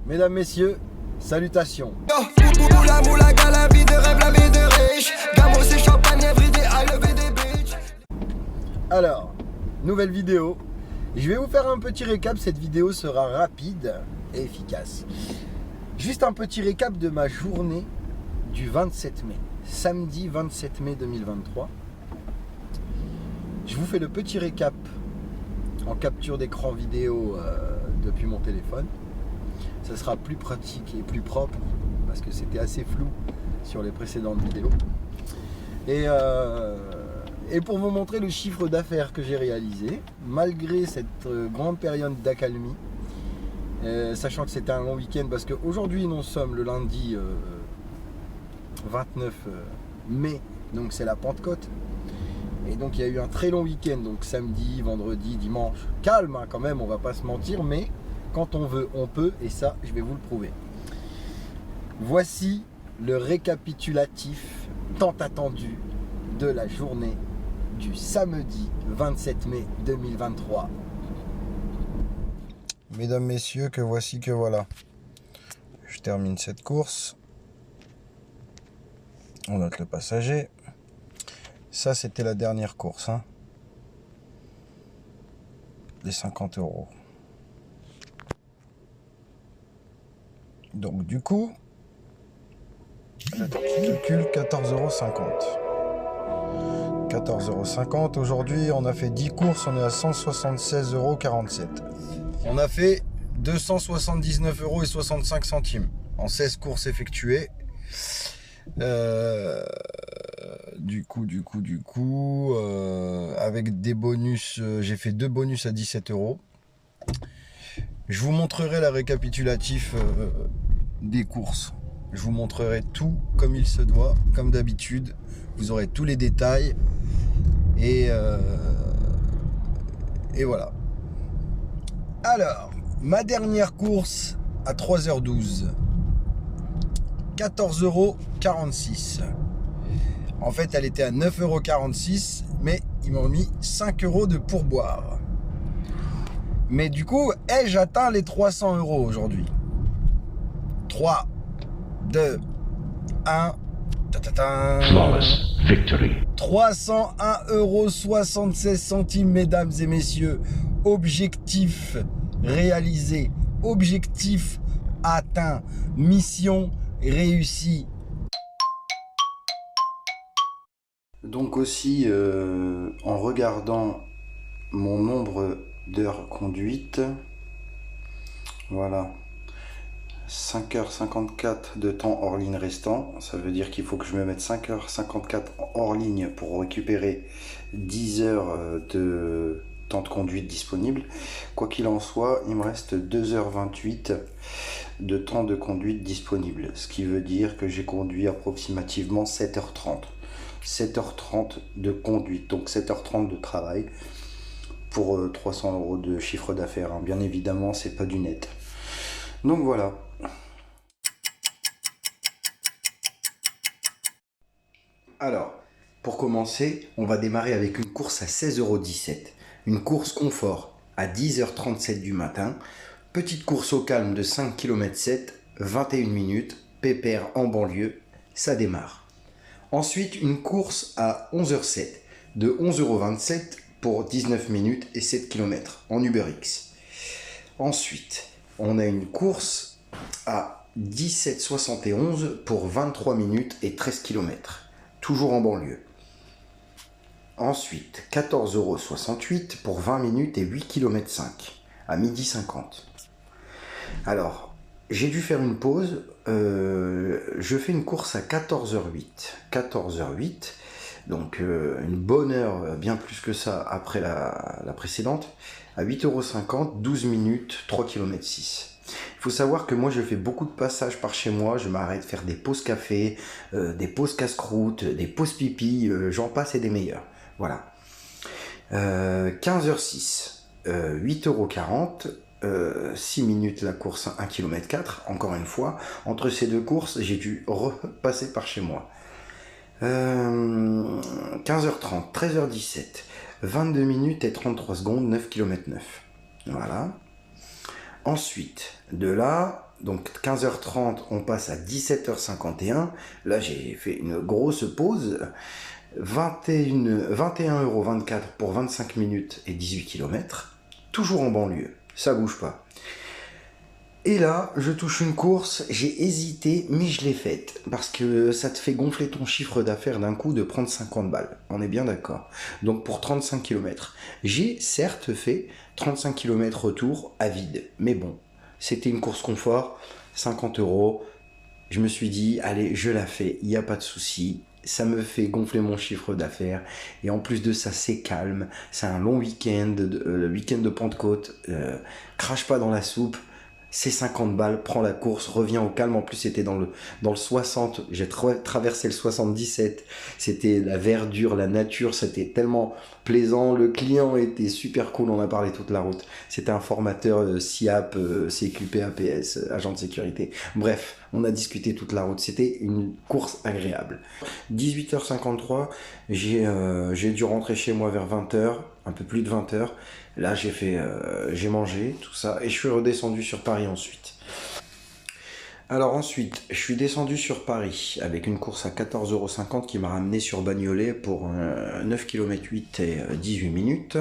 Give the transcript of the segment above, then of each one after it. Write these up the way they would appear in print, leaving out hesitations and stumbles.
Mesdames, messieurs, salutations. Alors, nouvelle vidéo. Je vais vous faire un petit récap. Cette vidéo sera rapide et efficace. Juste un petit récap de ma journée du 27 mai. Samedi 27 mai 2023. Je vous fais le petit récap en capture d'écran vidéo depuis mon téléphone. Ça sera plus pratique et plus propre parce que c'était assez flou sur les précédentes vidéos. Et pour vous montrer le chiffre d'affaires que j'ai réalisé, malgré cette grande période d'accalmie, sachant que c'était un long week-end, parce qu'aujourd'hui nous sommes le lundi 29 mai, donc c'est la Pentecôte. Et donc il y a eu un très long week-end, donc samedi, vendredi, dimanche. Calme hein, quand même, on va pas se mentir, mais quand on veut, on peut, et ça, je vais vous le prouver. Voici le récapitulatif tant attendu de la journée du samedi 27 mai 2023. Mesdames, messieurs, que voici, que voilà. Je termine cette course. On note le passager. Ça, c'était la dernière course. Hein. Les 50 €. Donc, du coup, la petite calcul, 14,50 €. 14,50 €. Aujourd'hui, on a fait 10 courses, on est à 176,47 €. On a fait 279,65 € en 16 courses effectuées. Du coup, avec des bonus, j'ai fait 2 bonus à 17 €. Je vous montrerai la récapitulatif des courses. Je vous montrerai tout comme il se doit, comme d'habitude. Vous aurez tous les détails. Et voilà. Alors, ma dernière course à 3h12. 14,46 €. En fait, elle était à 9,46 €, mais ils m'ont mis 5 € de pourboire. Mais du coup, ai-je atteint les 300 € aujourd'hui? 3, 2, 1. Flawless victory. 301,76 €, mesdames et messieurs. Objectif réalisé. Objectif atteint. Mission réussie. Donc aussi, en regardant mon nombre d'heures conduites, voilà, 5h54 de temps hors ligne restant. Ça veut dire qu'il faut que je me mette 5h54 hors ligne pour récupérer 10 heures de temps de conduite disponible. Quoi qu'il en soit, il me reste 2h28 de temps de conduite disponible. Ce qui veut dire que j'ai conduit approximativement 7h30. 7h30 de conduite, donc 7h30 de travail pour 300 € de chiffre d'affaires. Hein. Bien évidemment, c'est pas du net. Donc voilà. Alors, pour commencer, on va démarrer avec une course à 16,17 €. Une course confort à 10h37 du matin. Petite course au calme de 5 km 7, 21 minutes, pépère en banlieue, ça démarre. Ensuite, une course à 11h07 de 11,27 € pour 19 minutes et 7 km en UberX. Ensuite, on a une course à 17,71 € pour 23 minutes et 13 km, toujours en banlieue. Ensuite, 14,68 € pour 20 minutes et 8 km 5 à 12h50. Alors, j'ai dû faire une pause. Je fais une course à 14h08. 14h08, donc une bonne heure, bien plus que ça après la précédente, à 8,50 €, 12 minutes, 3 km 6. Il faut savoir que moi je fais beaucoup de passages par chez moi, je m'arrête faire des pauses café, des pauses casse-croûte, des pauses pipi, j'en passe et des meilleurs. Voilà. 15h06, 8,40 €, 6 minutes la course, 1 km 4, encore une fois. Entre ces deux courses, j'ai dû repasser par chez moi. 15h30, 13h17, 22 minutes et 33 secondes, 9 km 9. Voilà. Ensuite, de là, donc 15h30, on passe à 17h51. Là, j'ai fait une grosse pause. 21,24 € pour 25 minutes et 18 km. Toujours en banlieue. Ça bouge pas. Et là, je touche une course, j'ai hésité, mais je l'ai faite. Parce que ça te fait gonfler ton chiffre d'affaires d'un coup de prendre 50 balles. On est bien d'accord. Donc pour 35 km. J'ai certes fait 35 km retour à vide. Mais bon, c'était une course confort, 50 €. Je me suis dit, allez, je la fais, il n'y a pas de souci. Ça me fait gonfler mon chiffre d'affaires. Et en plus de ça, c'est calme. C'est un long week-end, le week-end de Pentecôte. Crache pas dans la soupe. C'est 50 balles, prends la course, reviens au calme. En plus, c'était dans le 60. J'ai traversé le 77. C'était la verdure, la nature. C'était tellement plaisant. Le client était super cool. On a parlé toute la route. C'était un formateur SIAP, CQP, APS, agent de sécurité. Bref, on a discuté toute la route. C'était une course agréable. 18h53, j'ai dû rentrer chez moi vers 20h, un peu plus de 20h. Là, j'ai mangé, tout ça, et je suis redescendu sur Paris ensuite. Alors ensuite, je suis descendu sur Paris avec une course à 14,50 € qui m'a ramené sur Bagnolet pour 9 km 8 et 18 minutes.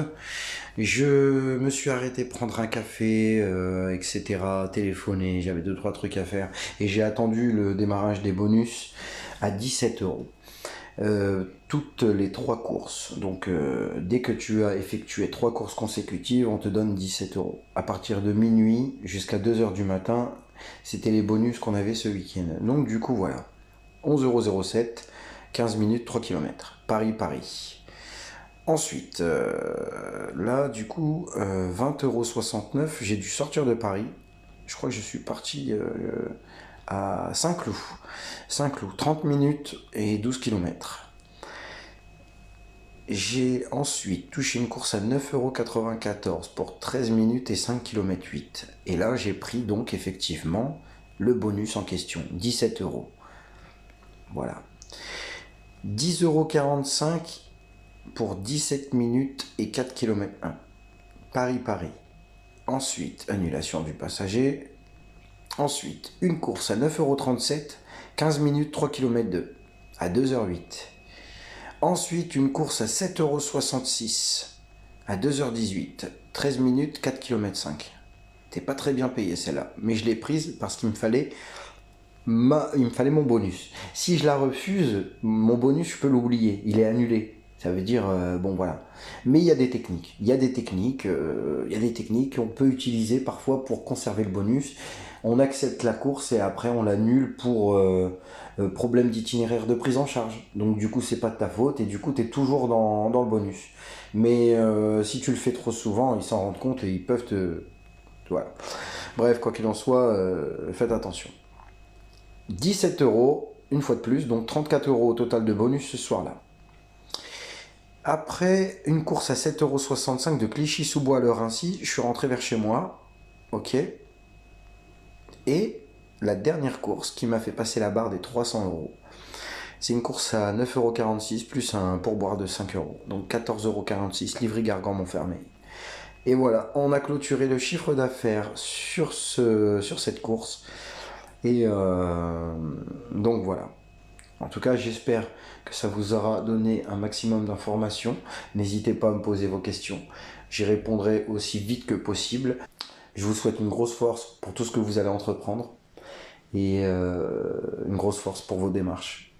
Je me suis arrêté prendre un café, etc., téléphoner, j'avais 2-3 trucs à faire, et j'ai attendu le démarrage des bonus à 17 €. Toutes les 3 courses. Donc dès que tu as effectué 3 courses consécutives, on te donne 17 €. À partir de minuit jusqu'à 2h du matin, c'était les bonus qu'on avait ce week-end. Donc du coup voilà, 11,07 €, 15 minutes, 3 km. Paris-Paris. Ensuite, là du coup, 20,69 €, j'ai dû sortir de Paris. Je crois que je suis parti à Saint-Cloud. Saint-Cloud, 30 minutes et 12 km. J'ai ensuite touché une course à 9,94 € pour 13 minutes et 5 km 8. Et là, j'ai pris donc effectivement le bonus en question, 17 €. Voilà. 10,45 € pour 17 minutes et 4 km 1. Paris-Paris. Ensuite, annulation du passager. Ensuite, une course à 9,37 €, 15 minutes, 3 km 2, à 2h08. Ensuite, une course à 7,66 € à 2h18, 13 minutes, 4 km 5. T'es pas très bien payé celle-là, mais je l'ai prise parce qu'il me fallait mon bonus. Si je la refuse, mon bonus, je peux l'oublier, il est annulé. Ça veut dire, bon voilà. Mais il y a des techniques. Il y a des techniques qu'on peut utiliser parfois pour conserver le bonus. On accepte la course et après on l'annule pour problème d'itinéraire de prise en charge. Donc du coup, c'est pas de ta faute et du coup, tu es toujours dans le bonus. Mais si tu le fais trop souvent, ils s'en rendent compte et ils peuvent te... Voilà. Bref, quoi qu'il en soit, faites attention. 17 €, une fois de plus, donc 34 € au total de bonus ce soir-là. Après une course à 7,65 € de Clichy-sous-Bois à Le Raincy, je suis rentré vers chez moi. Ok. Et la dernière course qui m'a fait passer la barre des 300 €. C'est une course à 9,46 € plus un pourboire de 5 €. Donc 14,46 €, Livry-Gargan-Montfermeil. Et voilà, on a clôturé le chiffre d'affaires sur cette course. Et donc voilà. En tout cas, j'espère que ça vous aura donné un maximum d'informations. N'hésitez pas à me poser vos questions. J'y répondrai aussi vite que possible. Je vous souhaite une grosse force pour tout ce que vous allez entreprendre et une grosse force pour vos démarches.